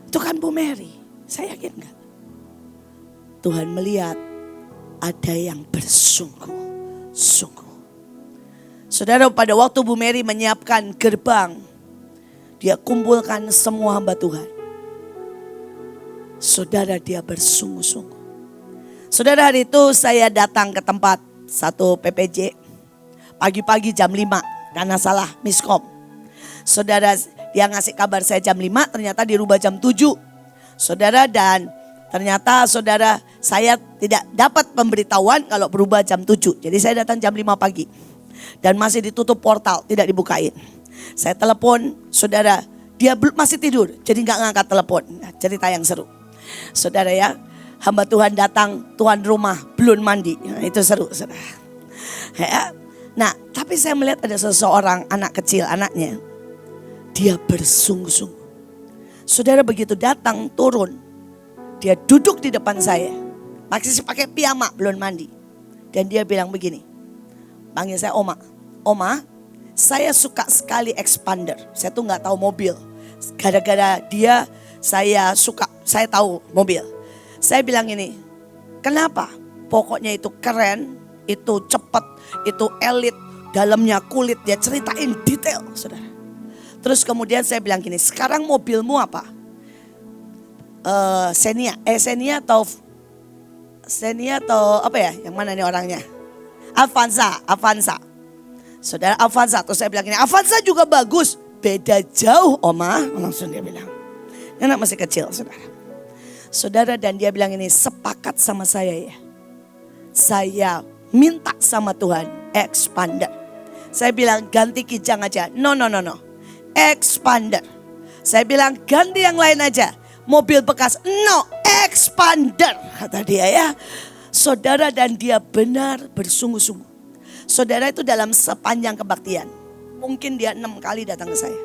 Itu kan Bu Mary. Saya yakin enggak? Tuhan melihat ada yang bersungguh-sungguh. Saudara, pada waktu Bu Mary menyiapkan gerbang, dia kumpulkan semua hamba Tuhan. Saudara, dia bersungguh-sungguh. Saudara, hari itu saya datang ke tempat satu PPJ. Pagi-pagi jam 5 karena salah miskom. Saudara, dia ngasih kabar saya jam 5, ternyata dirubah jam 7. Saudara, dan ternyata saudara, saya tidak dapat pemberitahuan kalau berubah jam 7. Jadi saya datang jam 5 pagi. Dan masih ditutup portal, tidak dibukain. Saya telepon, saudara, dia masih tidur, jadi gak ngangkat telepon. Nah, cerita yang seru. Saudara ya, hamba Tuhan datang, tuan rumah belum mandi. Nah, itu seru, saudara. Ya. Nah, tapi saya melihat ada seseorang anak kecil, anaknya. Dia bersungguh-sungguh. Saudara begitu datang, turun. Dia duduk di depan saya. Masih pakai piyama, belum mandi. Dan dia bilang begini. Panggil saya Oma. Oma, saya suka sekali expander. Saya tuh gak tahu mobil. Gara-gara dia saya tahu mobil. Saya bilang ini, kenapa? Pokoknya itu keren, itu cepat, itu elit, dalamnya kulit. Dia ceritain detail, saudara. Terus kemudian saya bilang gini, sekarang mobilmu apa? Xenia atau apa ya? Yang mana nih orangnya? Avanza. Saudara, Avanza. Terus saya bilang gini, Avanza juga bagus. Beda jauh, Oma. Langsung dia bilang. Anak masih kecil, saudara. Saudara, dan dia bilang ini, sepakat sama saya ya. Saya minta sama Tuhan, expander. Saya bilang ganti kijang aja. No. Expander. Saya bilang ganti yang lain aja. Mobil bekas, no, expander, kata dia ya. Saudara, dan dia benar bersungguh-sungguh. Saudara, itu dalam sepanjang kebaktian. Mungkin dia 6 kali datang ke saya.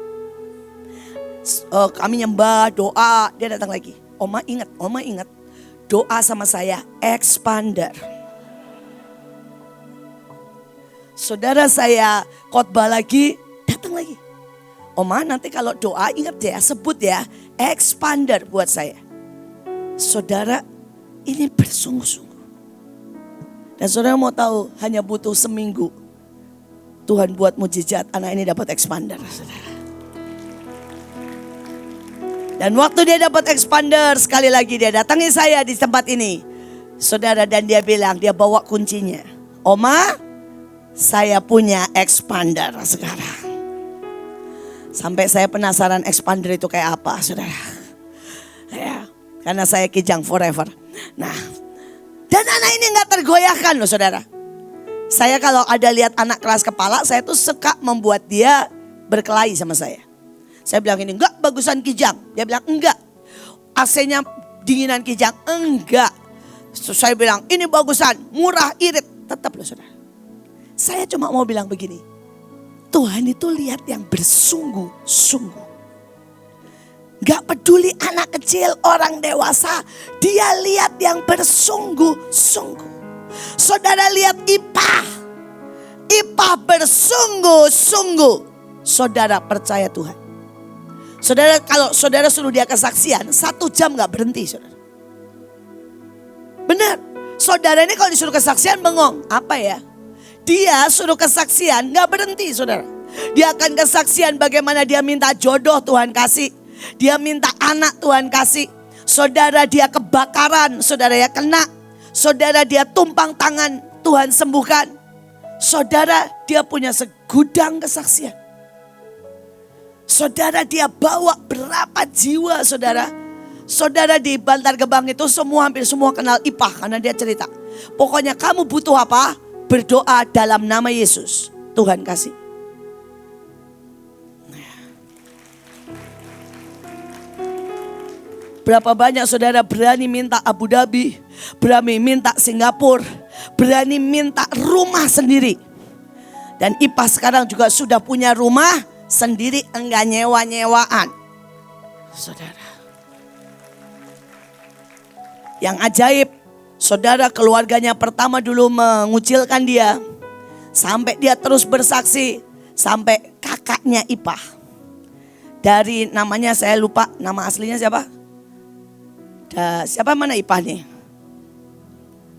Kami nyembah, doa, dia datang lagi. Oma ingat, doa sama saya, expander. Saudara, saya khotbah lagi, datang lagi. Oma, nanti kalau doa ingat ya, sebut ya, expander buat saya. Saudara, ini bersungguh-sungguh. Dan saudara mau tahu, hanya butuh seminggu Tuhan buat mujizat, anak ini dapat expander, saudara. Dan waktu dia dapat expander, sekali lagi dia datangi saya di tempat ini, saudara, dan dia bilang, dia bawa kuncinya. Oma, saya punya expander sekarang. Sampai saya penasaran expander itu kayak apa, saudara. Ya, karena saya kijang forever. Nah, dan anak ini gak tergoyahkan loh, saudara. Saya kalau ada lihat anak keras kepala, saya tuh suka membuat dia berkelahi sama saya. Saya bilang ini, enggak, bagusan kijang. Dia bilang enggak. AC-nya dinginan kijang, enggak. Saya bilang ini bagusan, murah, irit. Tetap loh, saudara. Saya cuma mau bilang begini. Tuhan itu lihat yang bersungguh-sungguh. Gak peduli anak kecil, orang dewasa. Dia lihat yang bersungguh-sungguh. Saudara lihat Ipah. Ipah bersungguh-sungguh. Saudara percaya Tuhan. Saudara, kalau saudara suruh dia kesaksian, 1 jam gak berhenti, saudara. Benar. Saudara ini kalau disuruh kesaksian bengong. Apa ya? Dia suruh kesaksian gak berhenti, saudara. Dia akan kesaksian bagaimana dia minta jodoh, Tuhan kasih. Dia minta anak, Tuhan kasih. Saudara, dia kebakaran, saudara ya kena. Saudara, dia tumpang tangan, Tuhan sembuhkan. Saudara, dia punya segudang kesaksian. Saudara, dia bawa berapa jiwa, saudara. Saudara, di Bantar Gebang itu hampir semua kenal Ipah karena dia cerita. Pokoknya kamu butuh apa? Berdoa dalam nama Yesus, Tuhan kasih. Berapa banyak saudara berani minta Abu Dhabi, berani minta Singapura, berani minta rumah sendiri. Dan Ipah sekarang juga sudah punya rumah sendiri, enggak nyewa-nyewaan. Saudara, yang ajaib, saudara, keluarganya pertama dulu mengucilkan dia. Sampai dia terus bersaksi. Sampai kakaknya Ipah. Dari namanya saya lupa, nama aslinya siapa? Siapa mana Ipah nih?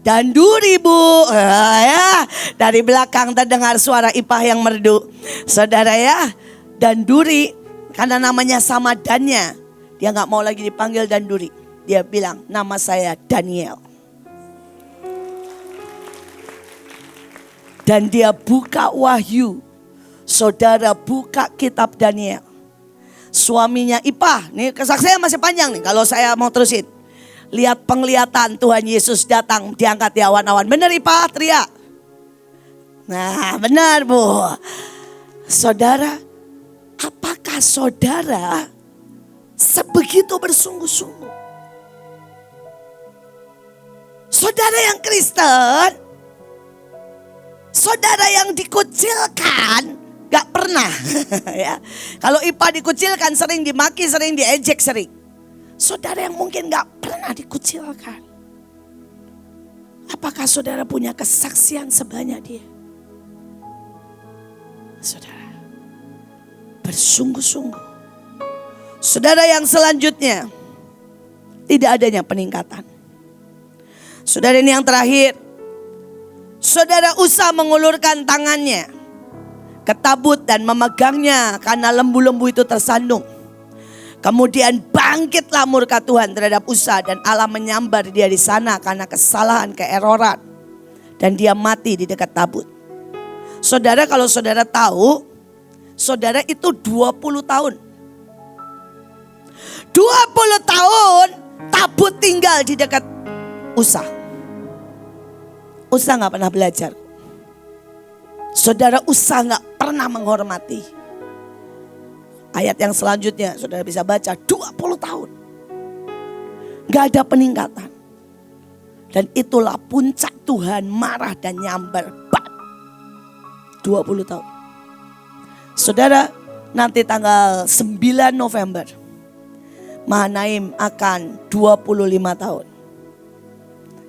Danduri, Bu. Ya, dari belakang terdengar suara Ipah yang merdu. Saudara ya, Danduri karena namanya sama Dannya. Dia gak mau lagi dipanggil Danduri. Dia bilang, nama saya Daniel. Dan dia buka Wahyu. Saudara, buka kitab Daniel. Suaminya Ipah, nih kesaksian masih panjang nih kalau saya mau terusin. Lihat penglihatan Tuhan Yesus datang, diangkat di awan-awan. Benar Ipah, teriak. Nah benar, Bu. Saudara, apakah saudara sebegitu bersungguh-sungguh? Saudara yang Kristen, saudara yang dikucilkan, gak pernah. Ya. Kalau IPA dikucilkan, sering dimaki, sering diejek, sering. Saudara yang mungkin gak pernah dikucilkan, apakah saudara punya kesaksian sebanyak dia? Saudara, bersungguh-sungguh. Saudara yang selanjutnya, tidak adanya peningkatan. Saudara ini yang terakhir. Saudara Usa mengulurkan tangannya ke tabut dan memegangnya karena lembu-lembu itu tersandung. Kemudian bangkitlah murka Tuhan terhadap Usa dan Allah menyambar dia di sana karena kesalahan, keeroran. Dan dia mati di dekat tabut. Saudara, kalau saudara tahu, saudara itu 20 tahun. 20 tahun tabut tinggal di dekat Usa. Usa gak pernah belajar. Saudara Usa gak pernah menghormati. Ayat yang selanjutnya saudara bisa baca, 20 tahun. Gak ada peningkatan. Dan itulah puncak Tuhan marah dan nyambar. 20 tahun. Saudara, nanti tanggal 9 November. Mahanaim akan 25 tahun.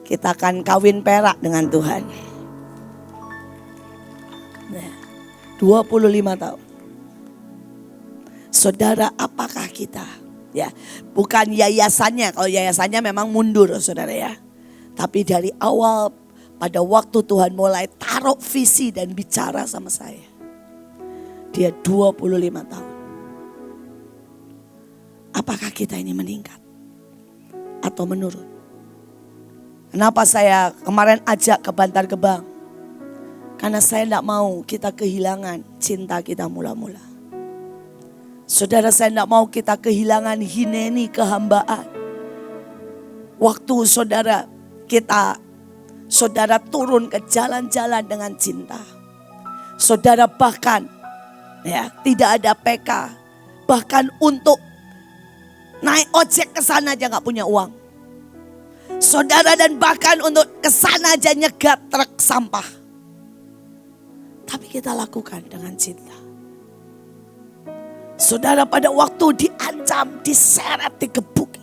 Kita akan kawin perak dengan Tuhan. 25 tahun. Saudara, apakah kita? Ya, bukan yayasannya. Kalau yayasannya memang mundur, saudara ya. Tapi dari awal, pada waktu Tuhan mulai taruh visi dan bicara sama saya. Dia 25 tahun. Apakah kita ini meningkat atau menurun? Kenapa saya kemarin ajak ke Bantar Gebang? Karena saya tidak mau kita kehilangan cinta kita mula-mula. Saudara, saya tidak mau kita kehilangan hineni kehambaan. Waktu saudara turun ke jalan-jalan dengan cinta. Saudara bahkan ya tidak ada PK. Bahkan untuk naik ojek ke sana aja gak punya uang. Saudara, dan bahkan untuk ke sana aja nyegat truk sampah. Tapi kita lakukan dengan cinta. Saudara, pada waktu diancam, diseret, digebuki.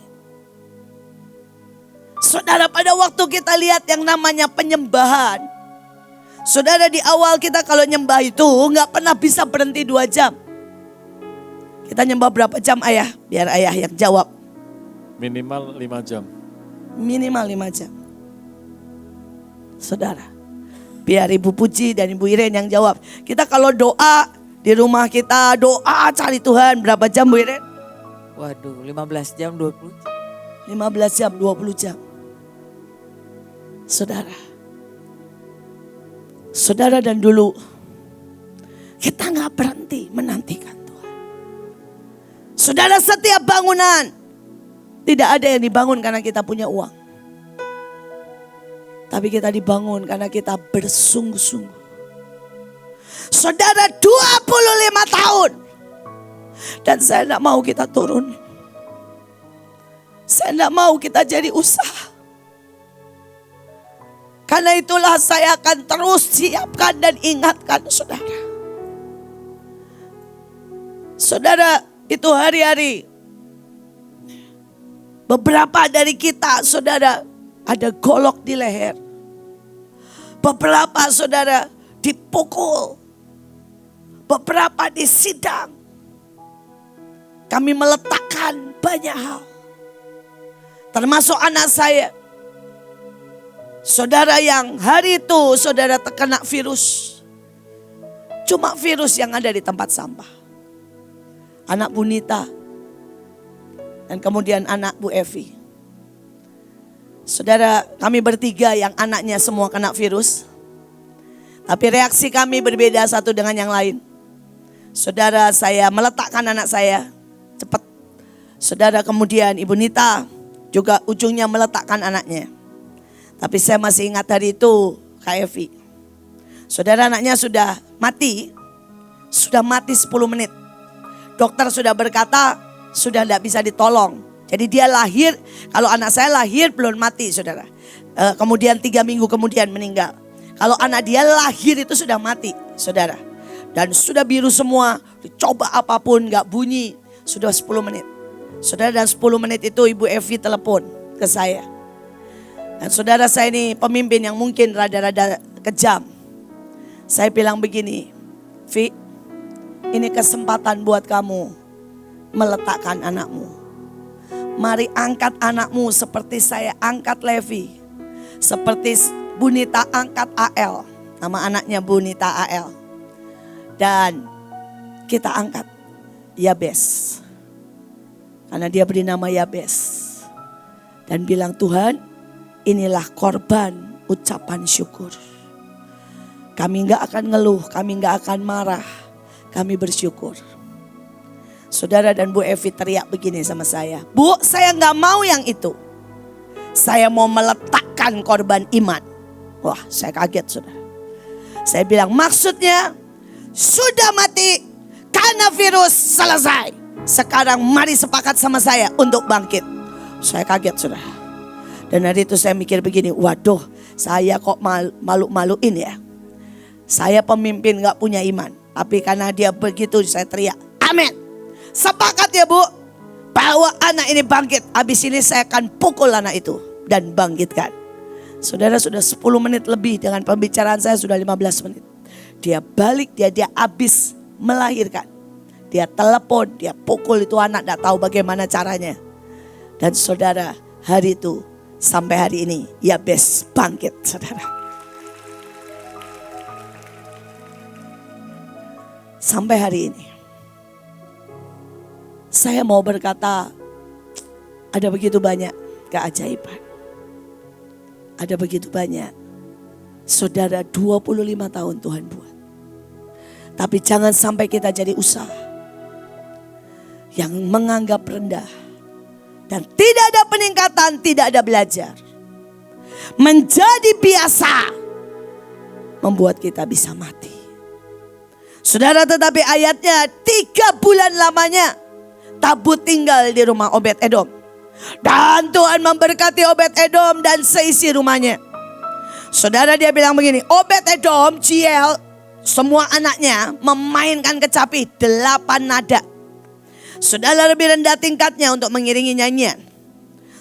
Saudara, pada waktu kita lihat yang namanya penyembahan. Saudara, di awal kita kalau nyembah itu gak pernah bisa berhenti 2 jam. Kita nyembah berapa jam ayah? Biar ayah yang jawab. Minimal 5 jam. Minimal 5 jam. Saudara, biar Ibu Puji dan Ibu Iren yang jawab. Kita kalau doa di rumah kita, doa cari Tuhan berapa jam Bu Iren? Waduh, 15 jam, 20 jam. 15 jam, 20 jam. Saudara dan dulu kita gak berhenti menantikan Tuhan. Saudara, setiap bangunan tidak ada yang dibangun karena kita punya uang. Tapi kita dibangun karena kita bersungguh-sungguh. Saudara, 25 tahun. Dan saya tidak mau kita turun. Saya tidak mau kita jadi usaha. Karena itulah saya akan terus siapkan dan ingatkan saudara. Saudara, itu hari-hari. Beberapa dari kita, saudara, ada golok di leher. Beberapa saudara dipukul. Beberapa disidang. Kami meletakkan banyak hal. Termasuk anak saya. Saudara, yang hari itu saudara terkena virus. Cuma virus yang ada di tempat sampah. Anak Bu Nita. Dan kemudian anak Bu Evi. Saudara, kami bertiga yang anaknya semua kena virus. Tapi reaksi kami berbeda satu dengan yang lain. Saudara, saya meletakkan anak saya cepat. Saudara, kemudian Ibu Nita juga ujungnya meletakkan anaknya. Tapi saya masih ingat hari itu Kak Evi. Saudara, anaknya sudah mati 10 menit. Dokter sudah berkata sudah tidak bisa ditolong. Jadi dia lahir, kalau anak saya lahir belum mati saudara. Kemudian 3 minggu kemudian meninggal. Kalau anak dia lahir itu sudah mati saudara. Dan sudah biru semua, dicoba apapun gak bunyi. Sudah 10 menit. Saudara, dan 10 menit itu Ibu Evi telepon ke saya. Dan saudara, saya ini pemimpin yang mungkin rada-rada kejam. Saya bilang begini, Vi, ini kesempatan buat kamu meletakkan anakmu. Mari angkat anakmu seperti saya angkat Levi. Seperti Bunita angkat AL. Nama anaknya Bunita AL. Dan kita angkat Yabes. Karena dia beri nama Yabes. Dan bilang, Tuhan, inilah korban ucapan syukur. Kami gak akan ngeluh, kami gak akan marah. Kami bersyukur. Saudara, dan Bu Evi teriak begini sama saya. Bu, saya gak mau yang itu. Saya mau meletakkan korban iman. Wah, saya kaget saudara. Saya bilang, maksudnya sudah mati karena virus selesai. Sekarang mari sepakat sama saya untuk bangkit. Saya kaget saudara. Dan hari itu saya mikir begini, waduh, saya kok malu-maluin ya. Saya pemimpin gak punya iman. Tapi karena dia begitu saya teriak, amin. Sepakat ya Bu, bahwa anak ini bangkit. Habis ini saya akan pukul anak itu dan bangkitkan. Saudara, sudah 10 menit lebih dengan pembicaraan saya, sudah 15 menit. Dia balik, dia habis melahirkan. Dia telepon, dia pukul itu anak, tidak tahu bagaimana caranya. Dan saudara, hari itu sampai hari ini Yabes bangkit saudara. Sampai hari ini. Saya mau berkata, ada begitu banyak keajaiban. Ada begitu banyak. Saudara, 25 tahun Tuhan buat. Tapi jangan sampai kita jadi usaha yang menganggap rendah. Dan tidak ada peningkatan, tidak ada belajar. Menjadi biasa membuat kita bisa mati. Saudara, tetapi ayatnya 3 bulan lamanya tabut tinggal di rumah Obed Edom. Dan Tuhan memberkati Obed Edom dan seisi rumahnya. Saudara, dia bilang begini, Obed Edom, Jiel, semua anaknya memainkan kecapi 8 nada. Saudara, lebih rendah tingkatnya untuk mengiringi nyanyian.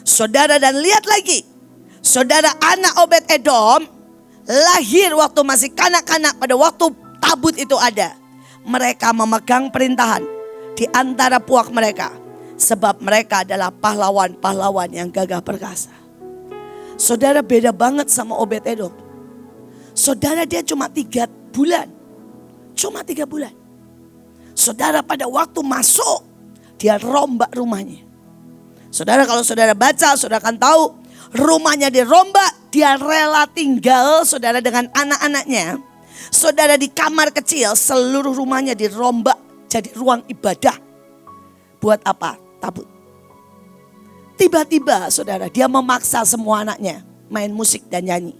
Saudara, dan lihat lagi. Saudara, anak Obed Edom lahir waktu masih kanak-kanak, pada waktu tabut itu ada. Mereka memegang perintahan di antara puak mereka. Sebab mereka adalah pahlawan-pahlawan yang gagah perkasa. Saudara, beda banget sama Obed Edom. Saudara, dia cuma 3 bulan. Cuma 3 bulan. Saudara, pada waktu masuk, dia rombak rumahnya. Saudara, kalau saudara baca, saudara akan tahu rumahnya dirombak. Dia rela tinggal, saudara, dengan anak-anaknya. Saudara, di kamar kecil, seluruh rumahnya dirombak jadi ruang ibadah. Buat apa? Tabut. Tiba-tiba saudara, dia memaksa semua anaknya main musik dan nyanyi.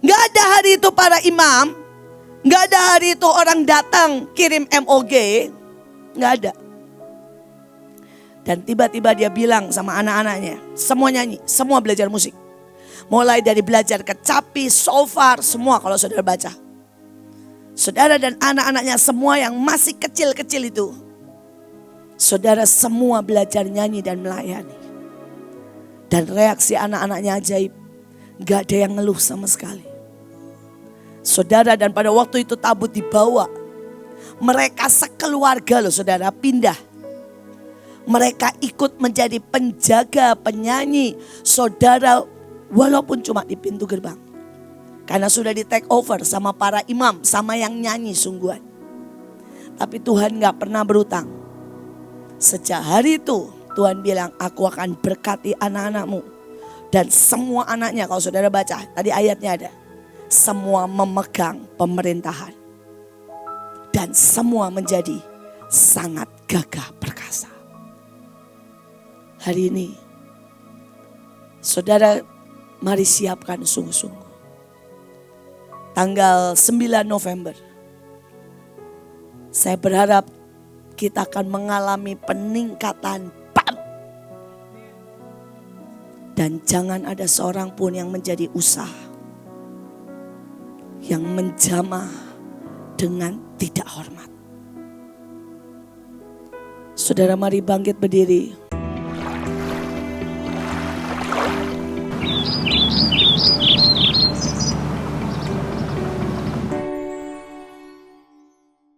Gak ada hari itu para imam, gak ada hari itu orang datang kirim MOG, gak ada. Dan tiba-tiba dia bilang sama anak-anaknya, semua nyanyi, semua belajar musik. Mulai dari belajar kecapi, shofar, semua kalau saudara baca. Saudara, dan anak-anaknya semua yang masih kecil-kecil itu, saudara, semua belajar nyanyi dan melayani. Dan reaksi anak-anaknya ajaib. Gak ada yang ngeluh sama sekali. Saudara, dan pada waktu itu tabut dibawa. Mereka sekeluarga loh saudara, pindah. Mereka ikut menjadi penjaga, penyanyi. Saudara, walaupun cuma di pintu gerbang. Karena sudah di take over sama para imam, sama yang nyanyi sungguhan. Tapi Tuhan gak pernah berutang. Sejak hari itu Tuhan bilang, aku akan berkati anak-anakmu. Dan semua anaknya, kalau saudara baca, tadi ayatnya ada. Semua memegang pemerintahan. Dan semua menjadi sangat gagah perkasa. Hari ini, saudara, mari siapkan sungguh-sungguh. Tanggal 9 November. Saya berharap kita akan mengalami peningkatan bam. Dan jangan ada seorang pun yang menjadi usaha yang menjamah dengan tidak hormat. Saudara, mari bangkit berdiri.